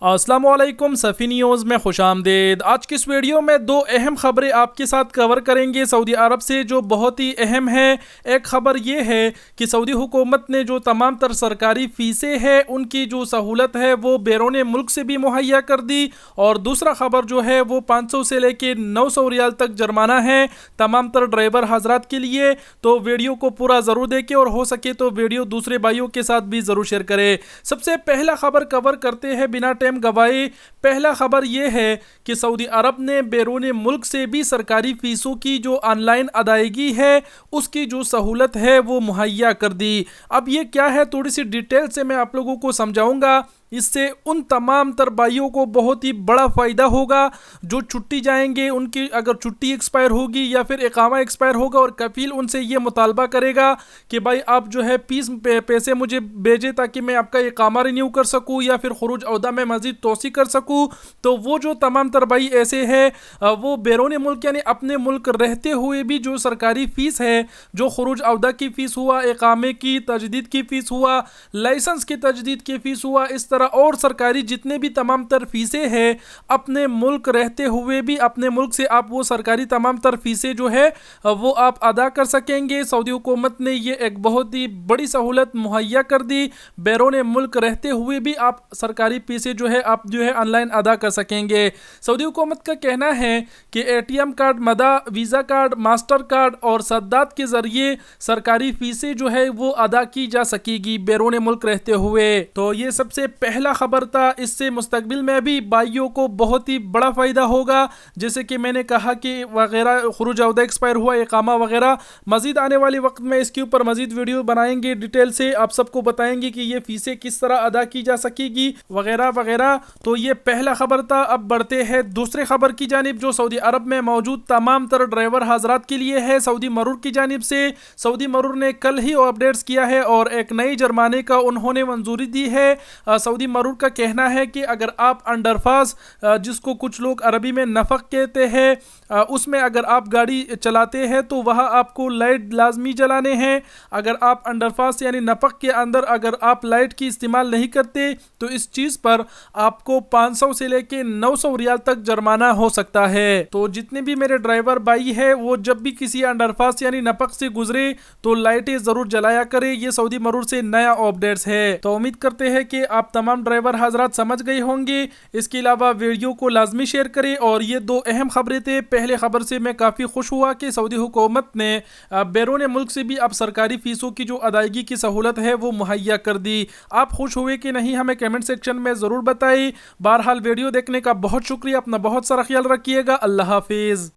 अस्सलाम वालेकुम सफ़ी न्यूज़ में खुश आमदीद। आज की इस वीडियो में दो अहम खबरें आपके साथ कवर करेंगे सऊदी अरब से, जो बहुत ही अहम है। एक खबर ये है कि सऊदी हुकूमत ने जो तमाम तर सरकारी फ़ीसें हैं उनकी जो सहूलत है वो बैरून मुल्क से भी मुहैया कर दी। और दूसरा खबर जो है वो 500 से लेके 900 रियाल तक जुर्माना है तमाम तर ड्राइवर हजरात के लिए। तो वीडियो को पूरा ज़रूर देखें और हो सके तो वीडियो दूसरे भाइयों के साथ भी ज़रूर शेयर करें। सबसे पहला खबर कवर करते हैं बिना टाइम गवाए। पहला खबर यह है कि सऊदी अरब ने बैरून मुल्क से भी सरकारी फीसों की जो ऑनलाइन अदायगी है उसकी जो सहूलत है वो मुहैया कर दी। अब ये क्या है, थोड़ी सी डिटेल से मैं आप लोगों को समझाऊंगा। इससे उन तमाम तर भाइयों को बहुत ही बड़ा फ़ायदा होगा जो छुट्टी जाएंगे, उनकी अगर छुट्टी एक्सपायर होगी या फिर इकामा एक्सपायर होगा और कफील उनसे ये मुतालबा करेगा कि भाई आप जो है पैसे मुझे भेजें ताकि मैं आपका इकामा रिन्यू कर सकूं या फिर खुरूज अहदा में मज़ीद तोसी कर सकूं। तो वो जो तमाम तर भाई ऐसे हैं वो बैरून मुल्क यानी अपने मुल्क रहते हुए भी जो सरकारी फ़ीस है, जो खुरूज अहदा की फ़ीस हुआ, इकामे की तजदीद की फ़ीस हुआ, लाइसेंस की तजदीद की फ़ीस हुआ, इस तरह और सरकारी जितने भी तमाम तर फीसें हैं अपने मुल्क रहते हुए भी अपने मुल्क से आप वो सरकारी तमाम तर फीसें जो है वो आप अदा कर सकेंगे। सऊदी हुकूमत ने ये एक बहुत ही बड़ी सहूलत मुहैया कर दी। बैरून मुल्क रहते हुए भी आप सरकारी फीसें जो है आप जो है ऑनलाइन अदा कर सकेंगे। सऊदी हुकूमत का कहना है कि एटीएम कार्ड, मदा, वीज़ा कार्ड, मास्टर कार्ड और सद्दात के ज़रिए सरकारी फीसें जो है वो अदा की जा सकेगी बैरून मुल्क रहते हुए। तो ये सबसे पहला खबर था। इससे मुस्तकबिल में भी भाइयों को बहुत ही बड़ा फ़ायदा होगा। जैसे कि मैंने कहा कि वगैरह खुरूज अहदा एक्सपायर हुआ, इकामा वगैरह, मज़ीद आने वाले वक्त में इसके ऊपर मज़ीद वीडियो बनाएंगे, डिटेल से आप सबको बताएंगे कि ये फ़ीसें किस तरह अदा की जा सकेगी वगैरह वगैरह। तो ये पहला खबर था। अब बढ़ते हैं दूसरे खबर की जानिब जो सऊदी अरब में मौजूद तमाम तर ड्राइवर हजरात के लिए है। सऊदी मरूर की जानिब से सऊदी मरूर ने कल ही अपडेट्स किया है और एक नई जुर्माने का उन्होंने मंजूरी दी है। सऊदी मरूर का कहना है कि अगर आप अंडरपास, जिसको कुछ लोग अरबी में नफक कहते हैं, उसमें अगर आप गाड़ी चलाते हैं तो वहाँ आपको लाइट लाजमी जलाने हैं। अगर आप अंडरपास यानी नफक के अंदर अगर आप लाइट की इस्तेमाल नहीं करते तो इस चीज़ पर आपको 500 से लेके 900 रियाल तक जुर्माना हो सकता है। तो जितने भी मेरे ड्राइवर भाई है वो जब भी किसी अंडरपास यानी नफक से गुजरे तो लाइटें ज़रूर जलाया करें। ये सऊदी मरूर से नया अपडेट्स है। तो उम्मीद करते हैं कि आप तमाम ड्राइवर हजरात समझ गए होंगे। इसके अलावा वीडियो को लाजमी शेयर करें। और ये दो अहम खबरें थे। पहले खबर से मैं काफ़ी खुश हुआ कि सऊदी हुकूमत ने बैरून मुल्क से भी अब सरकारी फ़ीसों की जो अदायगी की सहूलत है वो मुहैया कर दी। आप खुश हुए कि नहीं हमें कमेंट सेक्शन में ज़रूर बताइए। बहरहाल वीडियो देखने का बहुत शुक्रिया। अपना बहुत सारा ख्याल रखिएगा। अल्लाह हाफिज़।